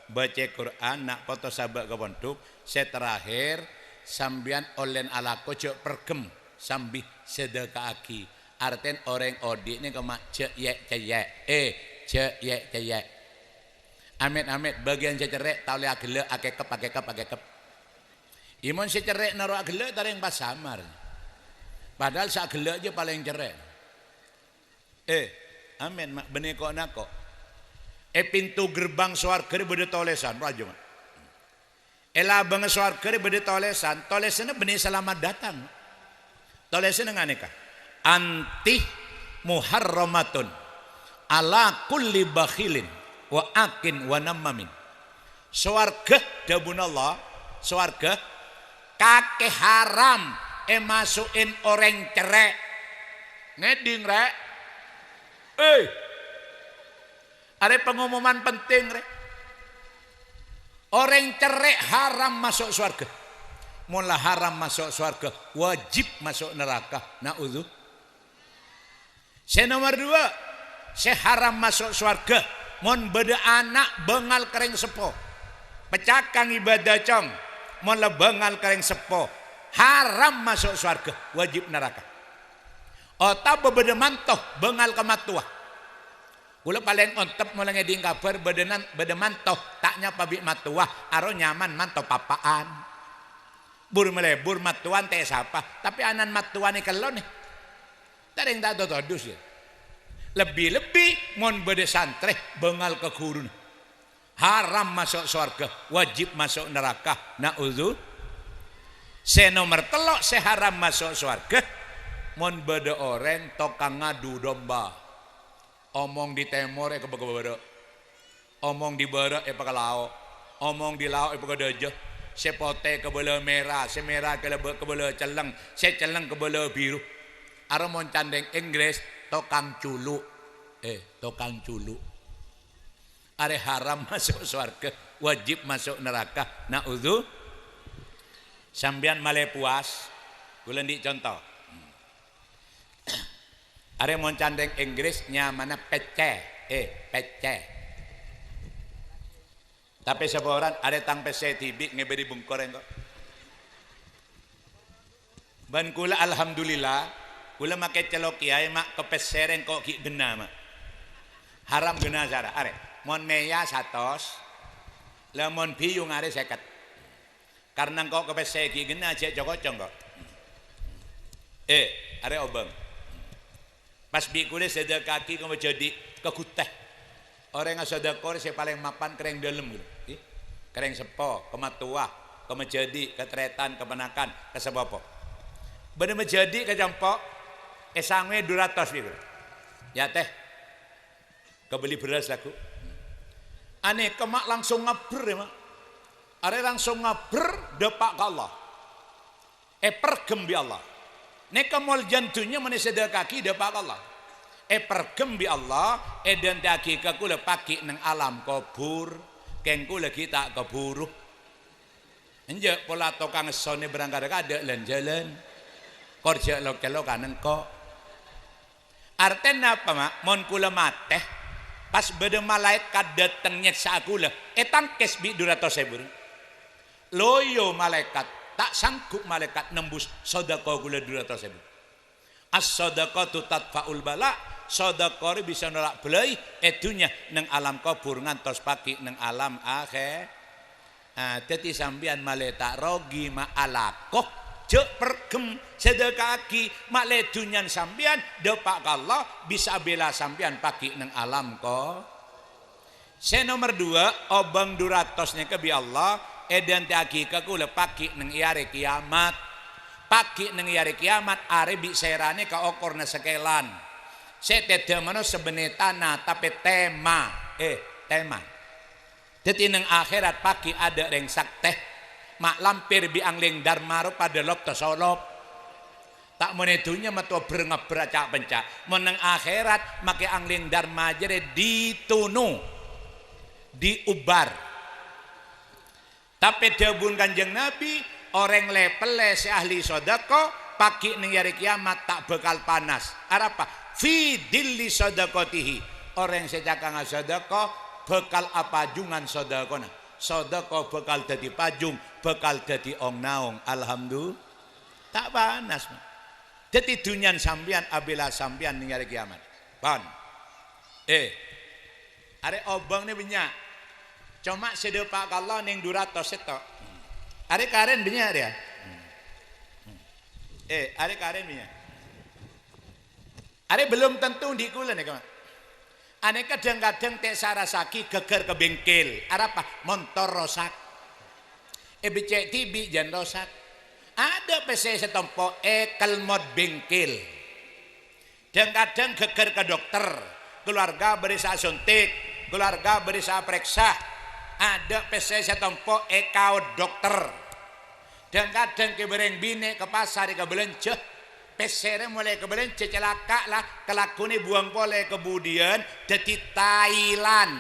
baca Quran nak foto sabak ke pondok saya terakhir sambian olen ala kocok pergem sambil sedekah aki arten orang odik ni kemak cek cek amit bagian cecerek tau le agele akekep imun cecerek naruh agele taring pas samar padahal sak agele aja paling cerek. Amin mak beneko nako. Pintu gerbang swarga bede tolesan raja mak. Bang swarga bede tolesan benih selamat datang. Tolesan dengan aneka. Anti muharramatun ala kulli bakhilin wa akin wa namamin. Swarga dabunallah, swarga kake haram masukin orang cerek. Ngeding rek. Ada pengumuman penting re. Orang cerek haram masuk surga. Mula haram masuk surga, wajib masuk neraka. Naudzu. Nomor 2, haram masuk surga. Mon beda anak bengal kering sepo. Pecakang ibadah cong. Mon bengal kering sepo. Haram masuk surga, wajib neraka. Otak bebeda mantoh bengal kematuah. Kula paling ontep mulai ngeding kabar beda mantoh taknya pabik matuah aro nyaman mantoh papaan. Bur melebur matuan teh siapa? Tapi anan matuan ni kelon nih. Tadeng tak todus ya. Lebih-lebih mon bede santre bengal ke gurun. Haram masuk surga, wajib masuk neraka. Naudzu. Se nomor telok se haram masuk surga. Mon bede orang tokang ngadu domba. Omong di temor ke beda. Omong di barat pakalao. Omong di laut pakadaja. Se pote ke bola merah, se merah ke bola celeng, se celeng ke bola biru. Ara mon candeng Inggris tokang culuk. Tokang culuk. Are haram masuk surga, wajib masuk neraka. Naudzu. Sambian male puas, kula ndik contoh. Are mon candeng Inggris nyamana pece, pece. Tapi seorang ada tang pece tibik ngeberi bungkoreng kok. Ban kula alhamdulillah, kula make celok kiai mak kepesereng kok ki gena mak. Haram gena sara. Are mon meya 100, lemon biyung are 50. Karena kok kepese ki gena cek cokocong kok. Are obeng. Pas bi kule sedekah kaki kau jadi kekuteh. Orang yang sedekah saya paling mapan kereng dalam gitu. Kereng sepo, kematuah, kemejadi, ketretan, kemenakan, kesepopo. Bener menjadi kejampok, sangwe 200 gitu. Ya teh, kebeli beras aku. Aneh kemak langsung ngaber ya mak. Are langsung ngaber depak ke Allah. Pergem bi Allah. Neka mol jantunya mana sedekah kaki depak Allah. Pergem bi Allah, dan taki kula paki nang alam kubur, keng kula kita keburu. Enjak pola tokang sone berangkat ada lan jalan. Korja lok-lokan engko. Arten apa mak? Mon kula mateh, pas bede malaikat dateng nyeksa kula, tangkes bi 200.000. Loyo malaikat, tak sanggup malaikat nembus sedekah kula 200.000. As-sadaqatu tadfa'ul bala, sedekah bisa nolak belai edunya nang alam kubur ngantos pagi nang alam akhir. Dadi sampean male tak rogi ma alakoh jek pergem sedekah ki mak ledunyan sampean depak Allah bisa bela sampean pagi nang alam ko. Se nomor 2 obang 200 nya ke bi Allah edan taki ka kula pagi nang iare kiamat. Pagi nang iare kiamat are bi serane ka okorna sekelan. Setede mano sebenetana tapi tema tema. Jadi nang akhirat pagi ada reng sakteh mak lampir bi angling darmaro pada lop to solop. Tak menetunya metu berengeber acak pencak. Menang akhirat make angling dharma jere ditunu diubar. Tapi dawuh Kanjeng Nabi orang lepele si ahli sodako pagi ning hari kiamat tak bekal panas. Apa? Fi dilli sodakotihi. Orang sedekah ngasodako bekal apa jungan sodakona. Sodako bekal dadi pajung, bekal dadi ong naung. Alhamdulillah tak panas. Jadi dunyan sampean abila sampean ning hari kiamat. Pon. Are obong ni banyak. Cuma sedekah Allah ning 200 setok. Are karen banyak dia. Are karen banyak. Are belum tentu di kula nih kawan. Ane kadang-kadang tek sarasaki geger ke bengkel. Are apa? Motor rosak. Becek tibi jan rosak. Ada PC setompo kelmot bengkel. Dan kadang geger ke dokter. Keluarga berisa suntik. Keluarga berisa periksa. Ada PC setompo kaot dokter. Dan kadang kebereng bine ke pasar ke belanja. PC mulai ke belanja celaka lah. Kelakune buang pole kemudian jadi Thailand.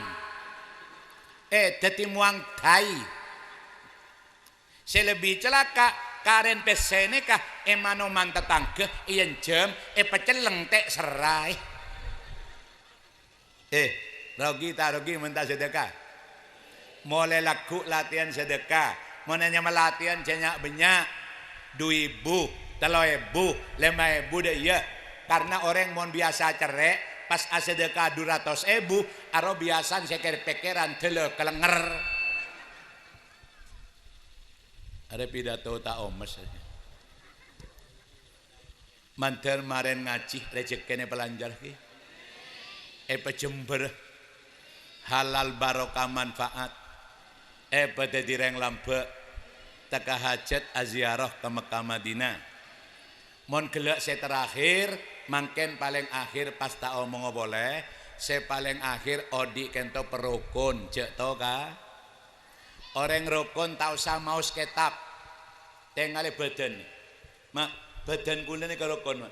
Jadi muang Thai. Selebih celaka karen PC ini kah emano mantetangke iyan jam peceleng tek serai. Rogi tak rogi mentah sedekah. Mulai laku latihan sedekah. Monanya melatihan banyak banyak 2.000, 3.000, 5.000 deh ya. Karena orang mau biasa cerek pas sedekah 200.000 aro biasa seker pekeran tele kelenger. Ada pidato tak omes. Mantar maren ngaji rezekine pelanjar ki. Pejember halal barokah manfaat. Pada direng lambe teka hajat aziarah ke Mekah Madinah. Mon gelek saya terakhir mangken paling akhir pas tak omong boleh. Saya paling akhir odi kento perukun cek to ka. Orang rukun tak usah maus kitab. Tengale badan. Mak badan kula niki rukun.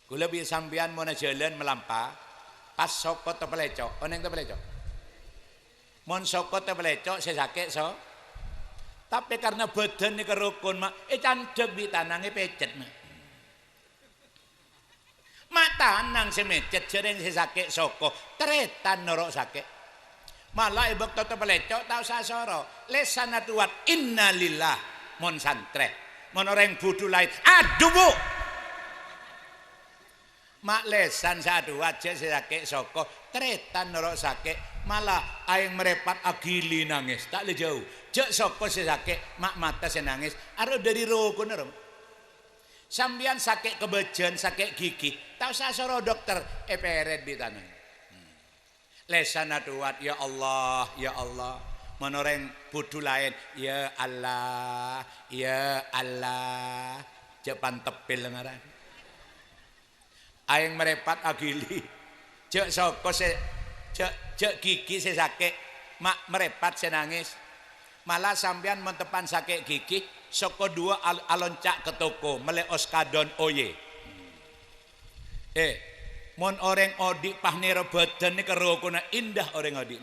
Kula bi sampean mau jalan melampah pas sokot te pelecok. Oneng te pelecok. Mon sokot te pelecok saya sakit so. Tapi karena badan niki rukun mak candeg di tanange pecet mak. Mak tanang semecet jereng saya sakit soko. Tretan norok sakit. Malah ibek te pelecok tak usah soro. Lesanatuat innalillah mon santre. Mon orang budu lain. Aduh bu. Mak lesan satu aja sakit soko tretan norok sakit malah aing merepat agili nangis tak le jauh jek soko sakit mak mata senangis aro dari rukun ero sambian sakit kebejen sakit gigi tak usah soro dokter peret di tanah lesan aduat ya Allah menoreng budu lain ya Allah jepan tepil ngaran aing merepat agili cek soko cek gigi saya sakit mak merepat saya nangis malah sampean mentepan sakit gigi soko dua aloncak ke toko mele oskadon oye mon orang odi pahnero badan ini kerukuna indah orang odi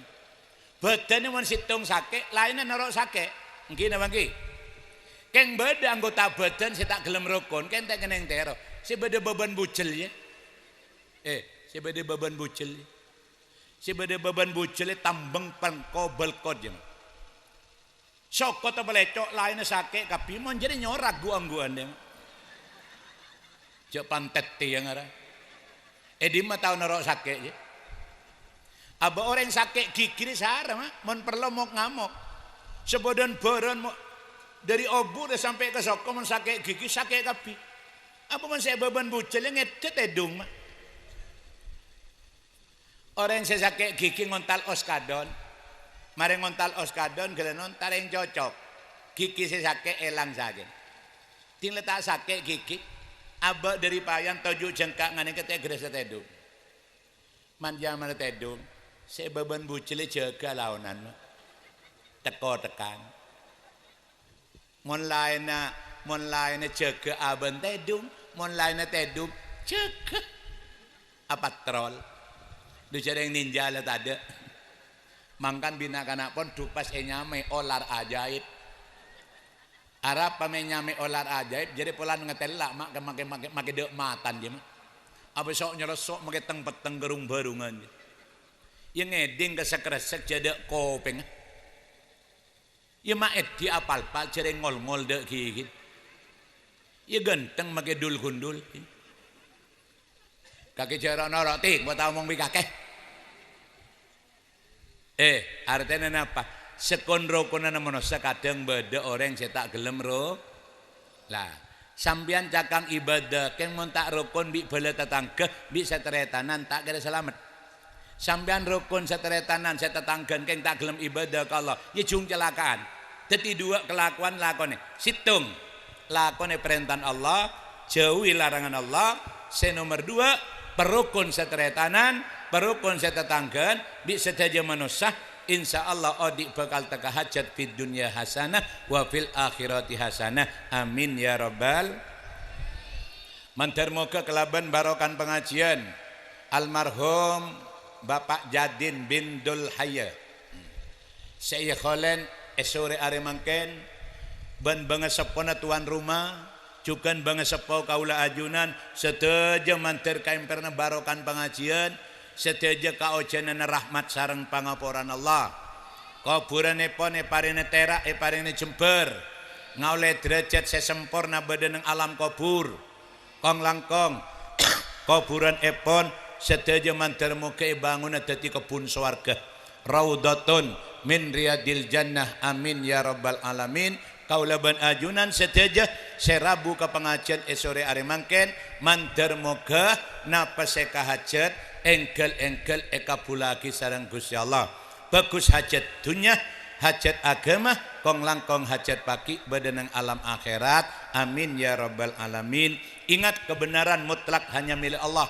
badan ini mon situng sakit lainnya narok sakit mungkin apa mungkin keng beda anggota badan saya tak gelem rukun keng tak keneng tero si beda beban bucel ya si beda beban bucel si beda beban bucel tambeng pengkobel kodjem sokot atau pelecok lainnya sakit tapi mau jadi nyorak guang-guan deh cek pantet yang ada di mah tahu narok sakit ya aba orang sakit gigi sarang mon perlu mau ngamuk sebodan boron mau dari obur sampai ke sokot mon sakit gigi sakit tapi apa man saya beban bucel yang ngedet edung mah orang saya sakit gigi ngontal oskadon mari ngontal oskadon gelenon tareng cocok gigi saya sakit elang sakit ting letak sakit gigi abah dari payang toju jengkak ngane kete gres tedung manja mana tedung saya beban bucil jaga launan teko tekan mon lainnya jaga aben tedung mon lainnya tedung jaga apa troll dijareng ninja lah tadi mangkan bina kanak pun dupas nyame olar ajaib Arab pame nyame olar ajaib jadi polan ngetelak mak make dek matan dia mah apa sok nyelosok make teng peteng gerung barungan dia ngeding kesek-kesek jadi kopeng ya mak di apal-pal jadi ngol-ngol dek gigit ya ganteng make dul gundul kaki cara noroti buat omong bikake artinya apa sekon rokona manusia kadang beda orang saya tak gelem ro lah sambian cakang ibadah keng mon tak rukun bi bala tetangga bi seteretanan tak kira selamat sambian rukun seteretanan saya tetanggan keng tak gelem ibadah ke Allah ya jung celakaan dadi dua kelakuan lakone situng lakone perintah Allah jauhi larangan Allah nomor dua perukun seteretanan perukun setetanggan bi sedaja manusia insyaallah adik bakal teka hajat fid dunya hasanah wa fil akhirati hasanah amin ya rabbal mantar moga kelaban barokan pengajian almarhum Bapak Jadin bin Dul Hayya saya kholen sore are mangken ban bangesepona tuan rumah cukan bangesepo kaula ajunan seteja mantar kaimperna barokan pengajian seteja kaocenan rahmat sareng pangaporan Allah kuburan epon parine terak parine jember ngaule derajat sesempurna badan alam kubur kong langkong kuburan epon seteja mantar muka bangun dadi kebun swarga raudhatun min riyadil jannah amin ya rabbal alamin kaulaban ajunan seteja serabu ke pengajian esore are mangken mantar moga napa seka hajat engkel ekabulagi sareng Gusti Allah bagus hajat dunya hajat agama kong langkong hajat pagi badanang alam akhirat amin ya rabbal alamin. Ingat kebenaran mutlak hanya milik Allah,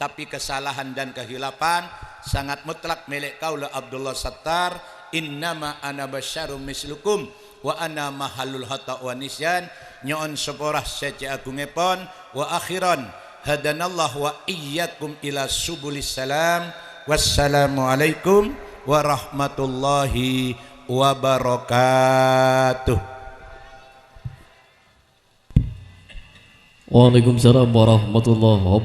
tapi kesalahan dan kehilapan sangat mutlak milik kaula Abdullah Sattar. Innama ana basyarum mislukum wa ana mahalul hata wa nisyan nyon seporah sece agungepon wa akhiran hadanallah wa iyyakum ila subulis salam. Wassalamu alaikum warahmatullahi wabarakatuh.
Waalaikumsalam warahmatullahi wabarakatuh.